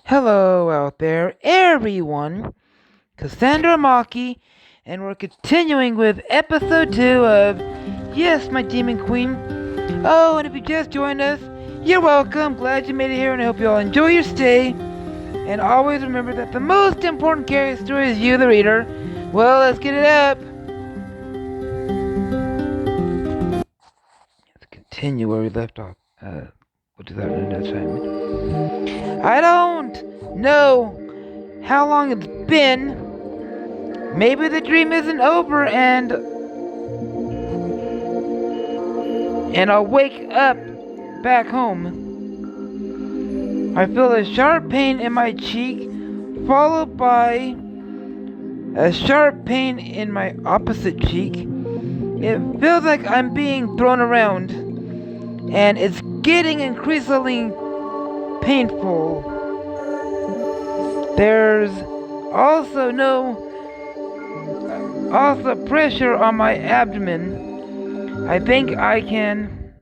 Hello out there, everyone. Cassandra Maki, and we're continuing with episode 2 of Yes, My Demon Queen. Oh, and if you just joined us, you're welcome. Glad you made it here, and I hope you all enjoy your stay. And always remember that the most important character story is you, the reader. Well, let's get it up. Let's continue where we left off. We'll do that another time. I don't know how long it's been. Maybe the dream isn't over and I'll wake up back home. I feel a sharp pain in my cheek, followed by a sharp pain in my opposite cheek. It feels like I'm being thrown around, and it's getting increasingly painful. There's also pressure on my abdomen. I think I can.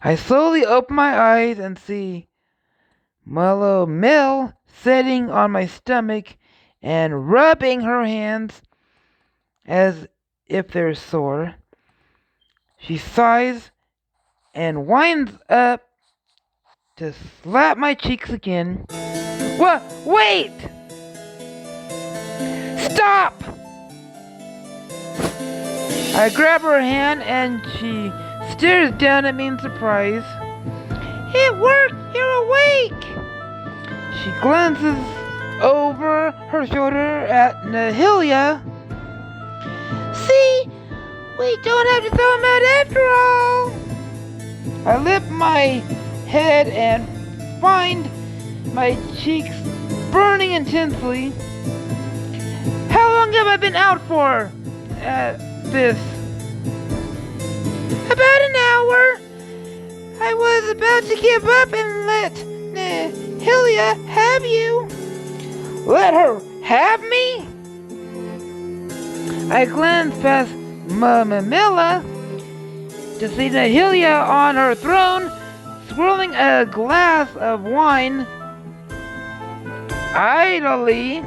I slowly open my eyes and see Mellow Mill sitting on my stomach and rubbing her hands as if they're sore. She sighs and winds up to slap my cheeks again. What? Wait! Stop! I grab her hand and she stares down at me in surprise. It worked! You're awake! She glances over her shoulder at Nahilia. See? We don't have to throw him out after all! I lift my head and find my cheeks burning intensely. How long have I been out for? This. About an hour. I was about to give up and let Nahilia have you. Let her have me? I glance past Mamilla to see Nahilia on her throne, swirling a glass of wine idly.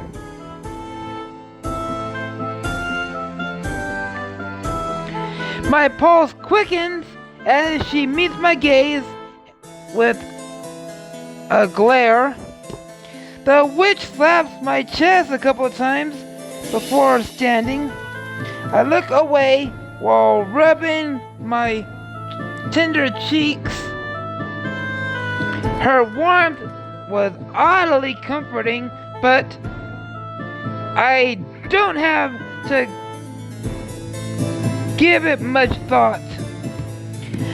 My pulse quickens as she meets my gaze with a glare. The witch slaps my chest a couple of times before standing. I look away while rubbing my tender cheeks. Her warmth was oddly comforting, but I don't have to give it much thought.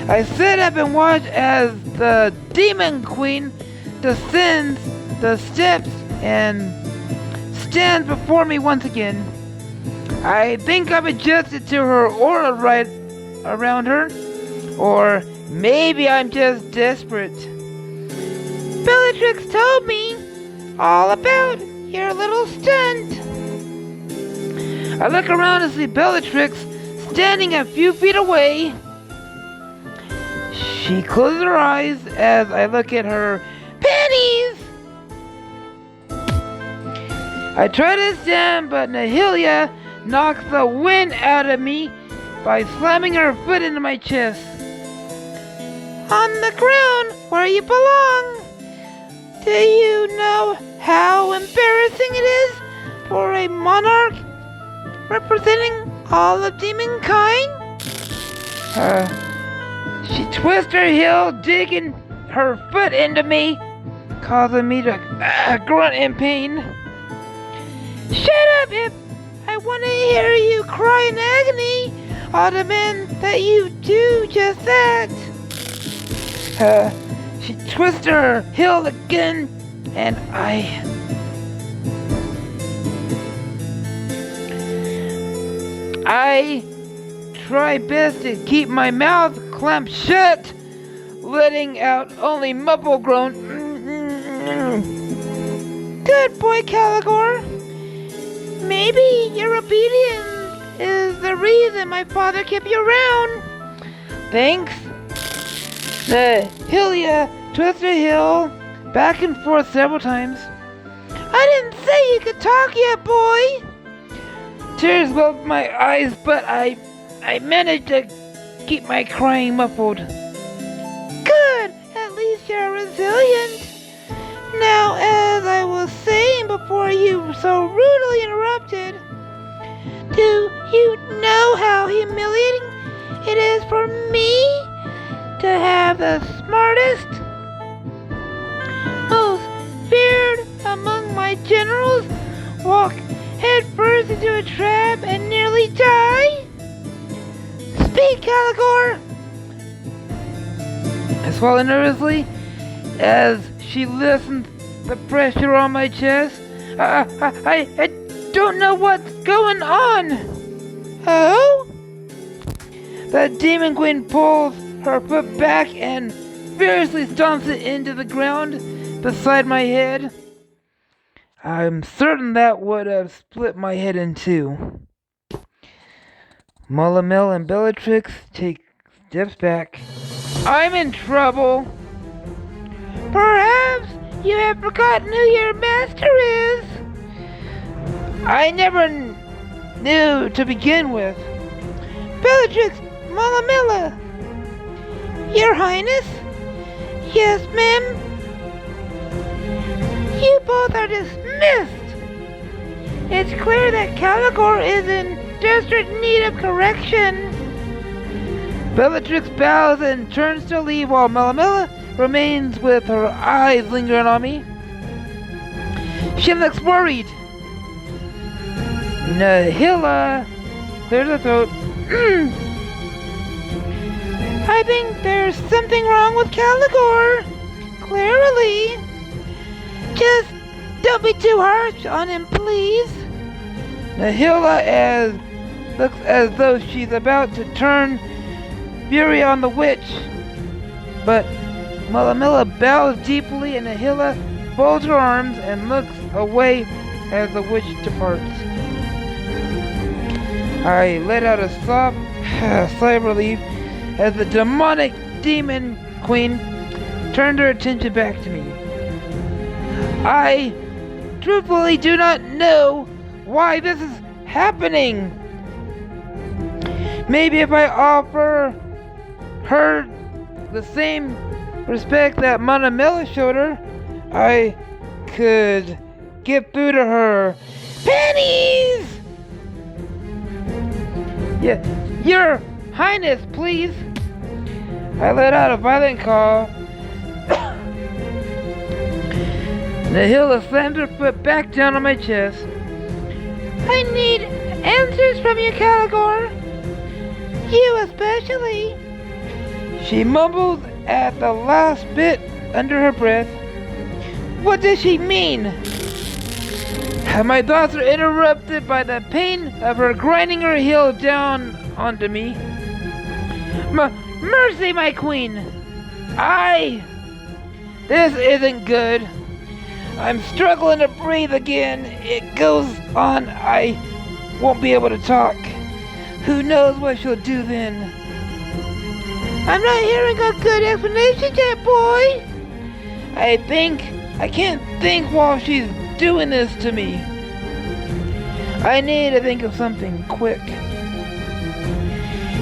I sit up and watch as the Demon Queen descends the steps and stands before me once again. I think I've adjusted to her aura right around her, or maybe I'm just desperate. Bellatrix told me all about your little stunt. I look around to see Bellatrix standing a few feet away. She closes her eyes as I look at her panties. I try to stand, but Nahilia knocks the wind out of me by slamming her foot into my chest. On the ground where you belong. Do you know how embarrassing it is for a monarch representing all of demonkind? She twists her heel, digging her foot into me, causing me to grunt in pain. Shut up! If I want to hear you cry in agony, I'll demand that you do just that. She twists her heel again, and I try best to keep my mouth clamped shut, letting out only muffled groan. Good boy, Caligor. Maybe your obedience is the reason my father kept you around. Thanks. Nahilia twist the hill back and forth several times. I didn't say you could talk yet, boy! Tears welled from my eyes, but I managed to keep my crying muffled. Good! At least you're resilient. Now, as I was saying before you so rudely interrupted, do you know how humiliating it is for me to have the smartest, most feared among my generals walk headfirst into a trap and nearly die? Speak, Caligor! I swallowed nervously as she listened to the pressure on my chest. I don't know what's going on. Oh? The Demon Queen pulls her foot back and fiercely stomps it into the ground beside my head. I'm certain that would have split my head in two. Molomil and Bellatrix take steps back. I'm in trouble. Perhaps you have forgotten who your master is. I never knew to begin with. Bellatrix Molomilla. Your Highness? Yes, ma'am. You both are dismissed. It's clear that Caligor is in desperate need of correction. Bellatrix bows and turns to leave while Molomilla remains with her eyes lingering on me. She looks worried. Nahila clears her throat. I think there's something wrong with Caligor. Clearly. Just don't be too harsh on him, please. Nahila looks as though she's about to turn fury on the witch. But Molomilla bows deeply and Nahila folds her arms and looks away as the witch departs. I let out a soft sigh of relief as the demonic Demon Queen turned her attention back to me. I truthfully do not know why this is happening. Maybe if I offer her the same respect that Molomilla showed her, I could get through to her. Pennies! Yeah, Your Highness, please. I let out a violent call. Nahila slammed her foot back down on my chest. I need answers from you, Caligor. You especially. She mumbled at the last bit under her breath. What does she mean? My thoughts are interrupted by the pain of her grinding her heel down onto me. Mercy, my queen! This isn't good. I'm struggling to breathe again. It goes on. I won't be able to talk. Who knows what she'll do then? I'm not hearing a good explanation yet, boy. I can't think while she's doing this to me. I need to think of something quick.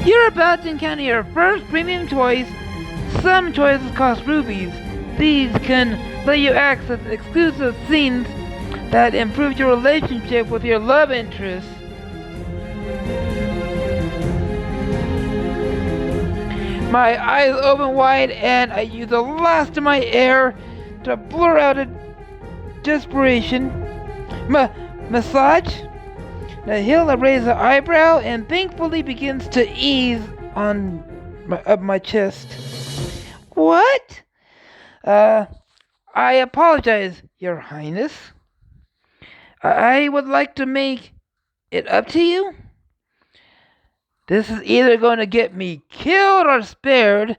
You're about to encounter your first premium toys. Some toys cost rubies. These can let you access exclusive scenes that improve your relationship with your love interest. My eyes open wide and I use the last of my air to blur out a desperation. Massage? Nahila raises her eyebrow and thankfully begins to ease on my chest. What? I apologize, Your Highness. I would like to make it up to you. This is either going to get me killed or spared,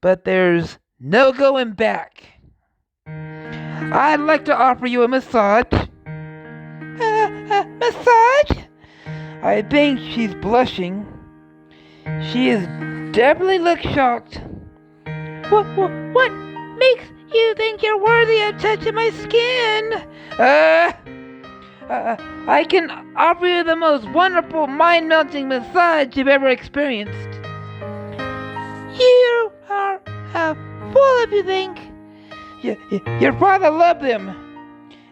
but there's no going back. I'd like to offer you a massage. Massage? I think she's blushing. She is definitely looks shocked. What makes You think you're worthy of touching my skin? I can offer you the most wonderful, mind-melting massage you've ever experienced. You are a fool if you think. Your father loved them.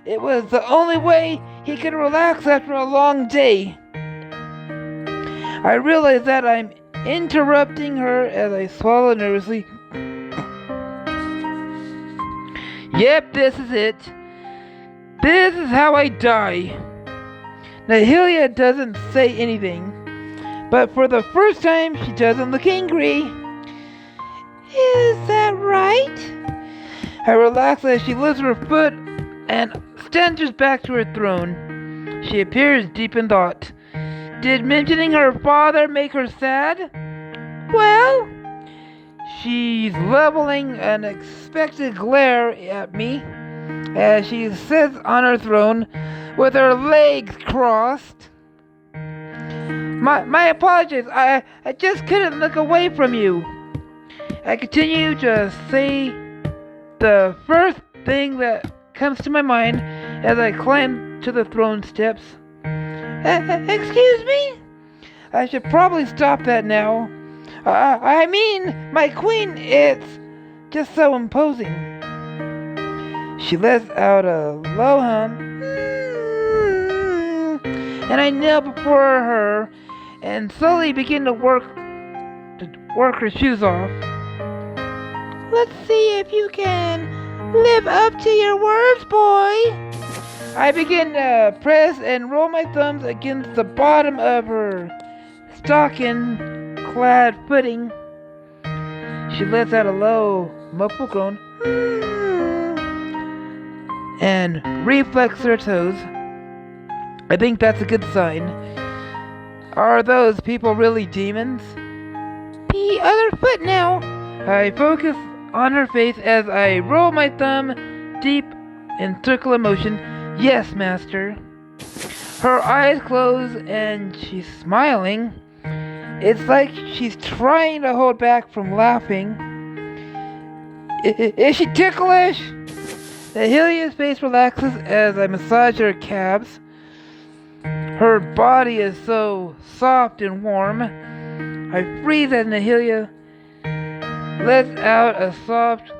It was the only way he could relax after a long day. I realize that I'm interrupting her as I swallow nervously. Yep, this is it. This is how I die. Nahilia doesn't say anything, but for the first time she doesn't look angry. Is that right? I relax as she lifts her foot and staggers back to her throne. She appears deep in thought. Did mentioning her father make her sad? Well, she's leveling an expected glare at me as she sits on her throne with her legs crossed. My apologies. I just couldn't look away from you. I continue to say the first thing that comes to my mind as I climb to the throne steps. Excuse me? I should probably stop that now. I mean, my queen, it's just so imposing. She lets out a low hum, and I kneel before her and slowly begin to work her shoes off. Let's see if you can live up to your words, boy. I begin to press and roll my thumbs against the bottom of her stocking-clad footing. She lets out a low, muffled groan and reflexes her toes. I think that's a good sign. Are those people really demons? The other foot now. I focus on her face as I roll my thumb deep in circular motion. Yes, master. Her eyes close and she's smiling. It's like she's trying to hold back from laughing. Is she ticklish? Nahilia's face relaxes as I massage her calves. Her body is so soft and warm. I freeze as Nahilia lets out a soft,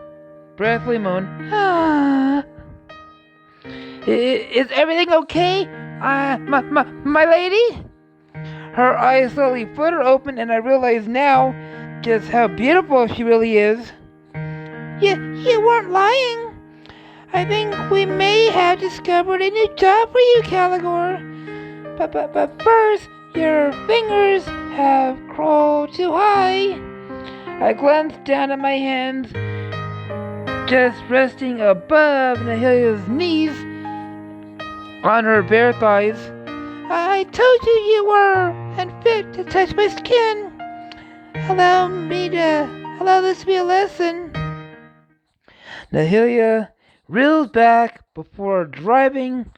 breathly moan. Is everything okay? My lady? Her eyes slowly flutter open and I realize now just how beautiful she really is. You weren't lying. I think we may have discovered a new job for you, Caligor. But first, your fingers have crawled too high. I glance down at my hands, just resting above Nahilia's knees on her bare thighs. I told you were unfit to touch my skin. Allow this to be a lesson. Nahilia reels back before driving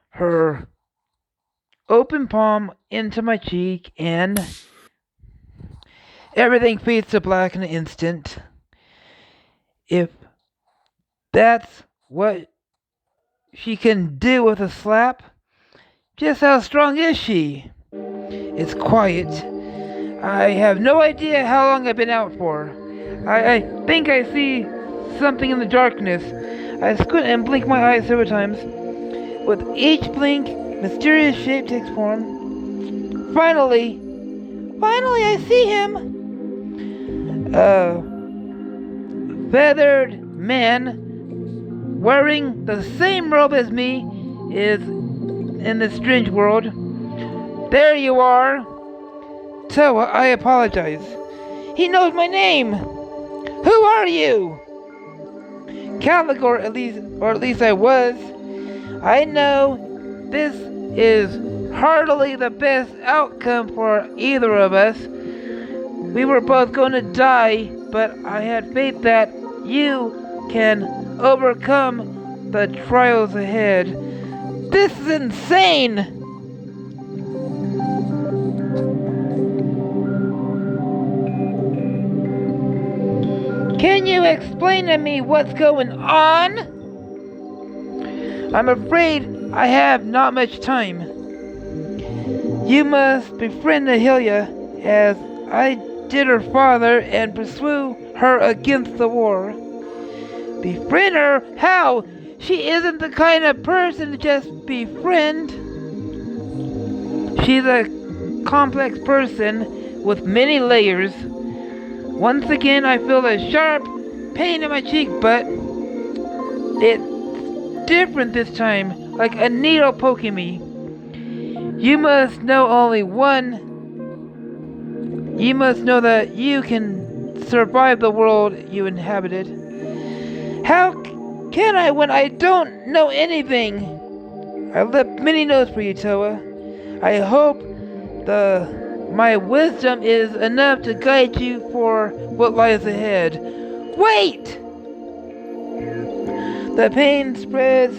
her open palm into my cheek, and everything fades to black in an instant. If that's what she can do with a slap, just how strong is she? It's quiet. I have no idea how long I've been out for. I think I see something in the darkness. I squint and blink my eyes several times. With each blink, mysterious shape takes form. Finally, I see him. A feathered man wearing the same robe as me is in this strange world. There you are. Toa, I apologize. He knows my name. Who are you? Caligor, at least I was. I know this is hardly the best outcome for either of us. We were both going to die, but I had faith that you can overcome the trials ahead. This is insane! Can you explain to me what's going on? I'm afraid I have not much time. You must befriend Nahilia as I did her father and pursue her against the war. Befriend her? How? She isn't the kind of person to just befriend. She's a complex person with many layers. Once again, I feel a sharp pain in my cheek, but it's different this time, like a needle poking me. You must know only one. You must know that you can survive the world you inhabited. How can I when I don't know anything? I left many notes for you, Toa. I hope my wisdom is enough to guide you for what lies ahead. Wait! The pain spreads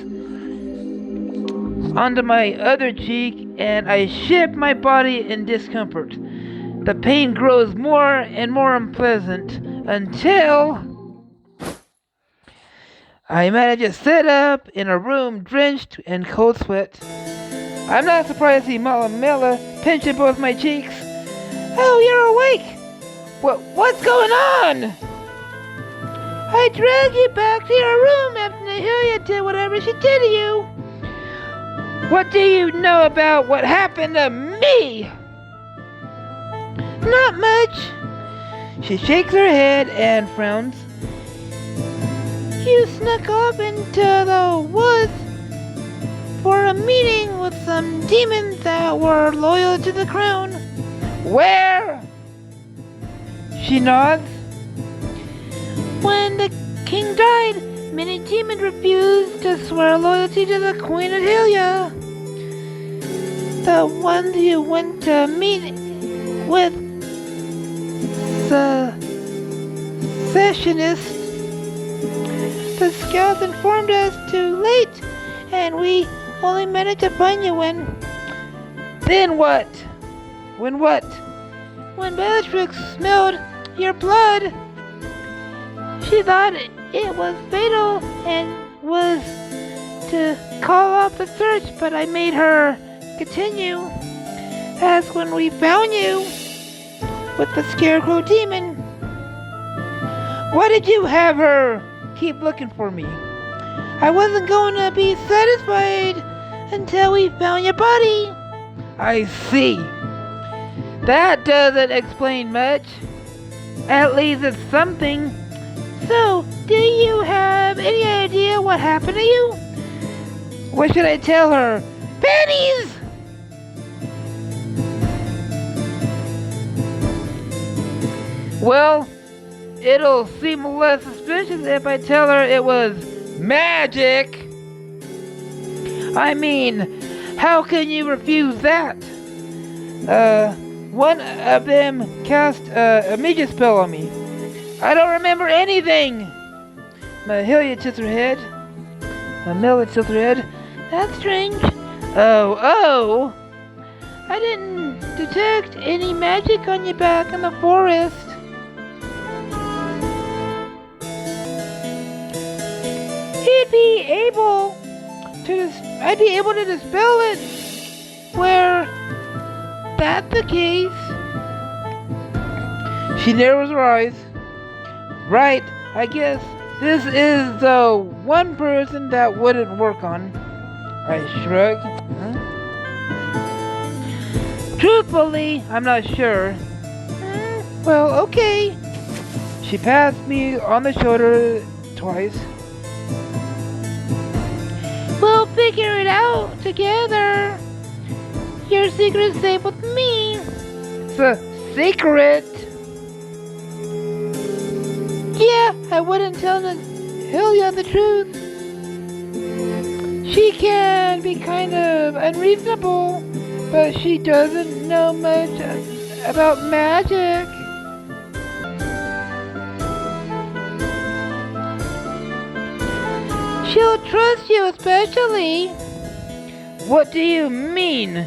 onto my other cheek, and I shift my body in discomfort. The pain grows more and more unpleasant until I manage to sit up in a room drenched in cold sweat. I'm not surprised to see Malamela pinching both my cheeks. Oh, you're awake! What's going on? I dragged you back to your room after Nahilia did whatever she did to you. What do you know about what happened to me? Not much. She shakes her head and frowns. You snuck off into the woods for a meeting with some demons that were loyal to the crown. Where? She nods. When the king died, many demons refused to swear loyalty to the Queen Nahilia. The ones you went to meet with the secessionists. The scouts informed us too late, and we only managed to find you when... Then what? When what? When Bellatrix smelled your blood. She thought it was fatal and was to call off the search, but I made her continue. That's when we found you with the Scarecrow demon. Why did you have her keep looking for me? I wasn't going to be satisfied until we found your body. I see. That doesn't explain much. At least it's something. So, do you have any idea what happened to you? What should I tell her? Pennies! Well, it'll seem less suspicious if I tell her it was magic. I mean, how can you refuse that? One of them cast a magic spell on me. I don't remember anything. Mahilia tilts her head. Mamela tilts her head. That's strange. Oh. I didn't detect any magic on your back in the forest. I'd be able to dispel it. Where that's the case. She narrows her eyes. Right, I guess this is the one person that wouldn't work on. I shrug. Truthfully, I'm not sure. Well, okay. She passed me on the shoulder twice. We'll figure it out together. Your secret is safe with me. It's a secret. Yeah, I wouldn't tell Nahilia the truth. She can be kind of unreasonable, but she doesn't know much about magic. She'll trust you especially. What do you mean?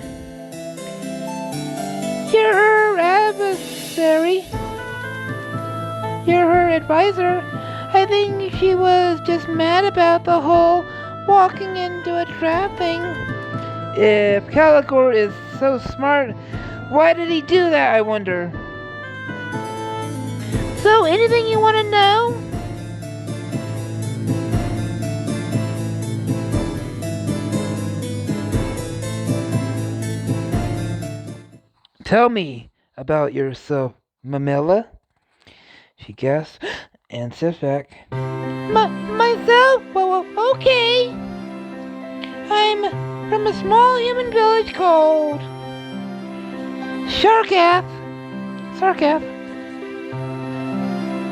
You're her adversary. you're her advisor. I think she was just mad about the whole walking into a trap thing. If Calicor is so smart, why did he do that, I wonder? So, anything you want to know? Tell me about yourself, Mamela, she gasped and stepped back. Myself? Well, okay. I'm from a small human village called Sarkath.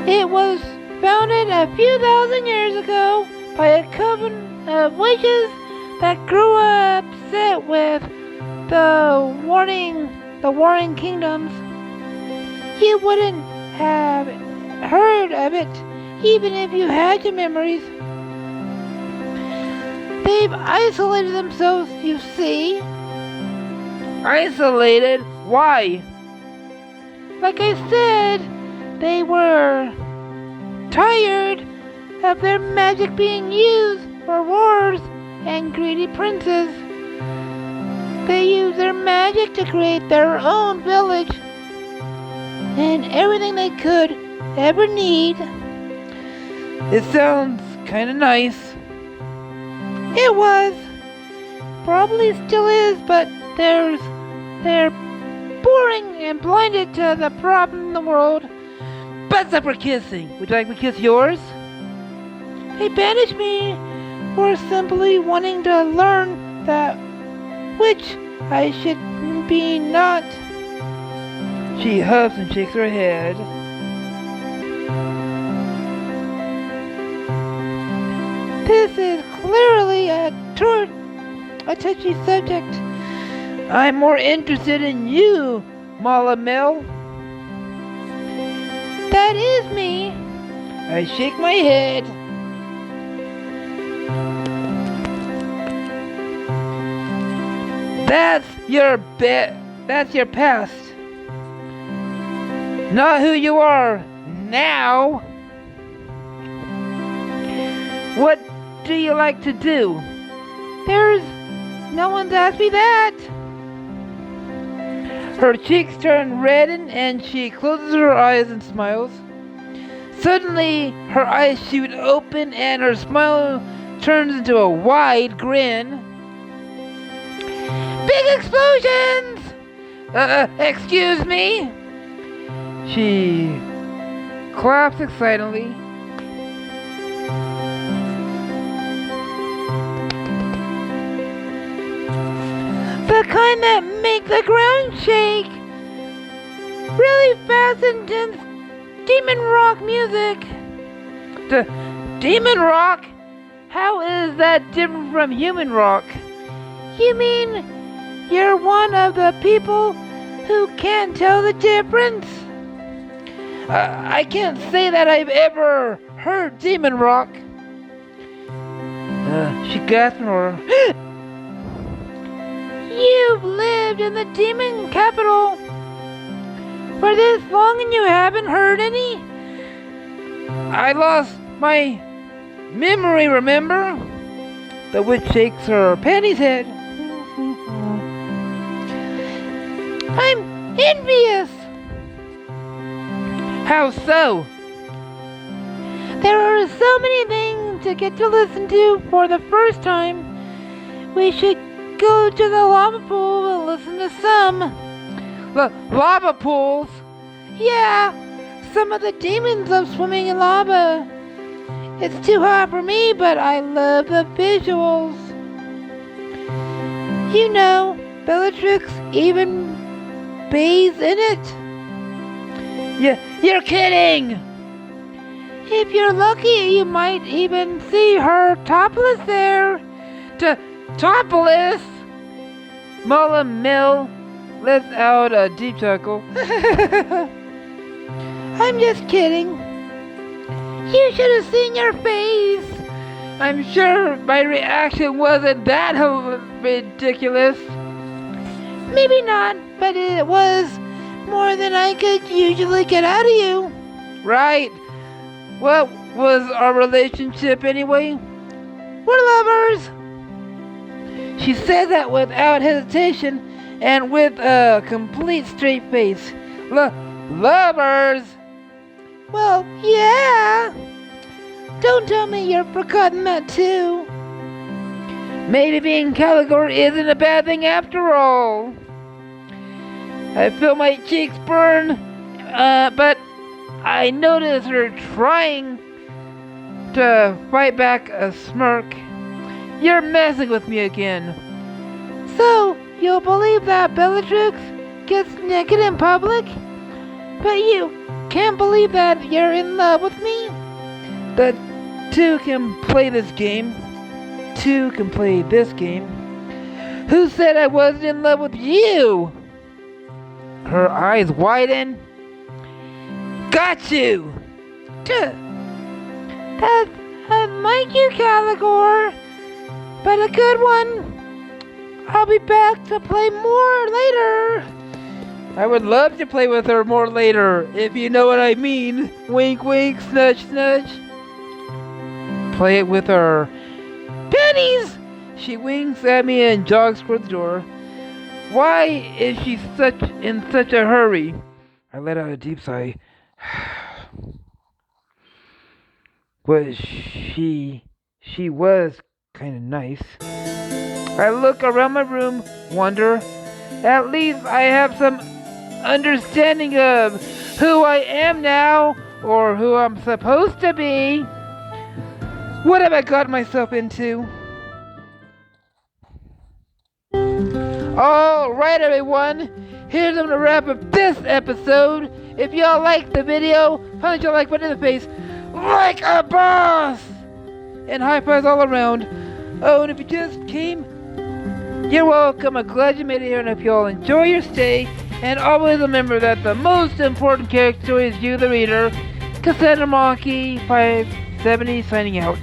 It was founded a few thousand years ago by a coven of witches that grew upset with the warring kingdoms. You wouldn't have heard of it even if you had your memories. They've isolated themselves, you see. Isolated? Why? Like I said, they were tired of their magic being used for wars and greedy princes. They used their magic to create their own village and everything they could ever need. It sounds kinda nice. It was. Probably still is, but they're boring and blinded to the problem in the world. Butts up for kissing. Would you like me to kiss yours? They banished me for simply wanting to learn that which I should be not. She huffs and shakes her head. This is clearly a touchy subject. I'm more interested in you, Malamel. That is me. I shake my head. That's your past. Not who you are now. What do you like to do? There's no one's asked me that. Her cheeks turn reddened and she closes her eyes and smiles. Suddenly, her eyes shoot open and her smile turns into a wide grin. Big explosions! Excuse me? She claps excitedly. The kind that make the ground shake. Really fast, intense demon rock music. Demon rock? How is that different from human rock? You mean you're one of the people who can't tell the difference? I can't say that I've ever heard demon rock. She gasped or You've lived in the demon capital for this long and you haven't heard any? I lost my memory, remember? The witch shakes her panties head. I'm envious. How so? There are so many things to get to listen to for the first time. We should go to the lava pool and listen to some. Lava pools? Yeah, some of the demons love swimming in lava. It's too hot for me, but I love the visuals. You know, Bellatrix even bathes in it. Yeah, you're kidding! If you're lucky, you might even see her topless there. Topless? Malamel lets out a deep chuckle. I'm just kidding. You should have seen your face. I'm sure my reaction wasn't that ridiculous. Maybe not, but it was more than I could usually get out of you. Right. What was our relationship anyway? We're lovers! She said that without hesitation and with a complete straight face. Lovers! Well, yeah! Don't tell me you've forgotten that too. Maybe being Caligor isn't a bad thing after all. I feel my cheeks burn, but I notice her trying to fight back a smirk. You're messing with me again. So, you'll believe that Bellatrix gets naked in public? But you can't believe that you're in love with me? The two can play this game. Two can play this game. Who said I wasn't in love with you? Her eyes widen. Got you! I like you, Caligor, but a good one. I'll be back to play more later. I would love to play with her more later, if you know what I mean. Wink, wink, snudge, snudge. Play it with her. Pennies! She winks at me and jogs toward the door. Why is she in such a hurry? I let out a deep sigh. She was kind of nice. I look around my room, wonder. At least I have some understanding of who I am now, or who I'm supposed to be. What have I got myself into? Alright everyone, here's going to wrap up this episode. If y'all liked the video, punch your like button in the face like a boss! And high fives all around. Oh, and if you just came, you're welcome. I'm glad you made it here, and I hope you all enjoy your stay. And always remember that the most important character is you, the reader. Cassandra Monkey 570 signing out.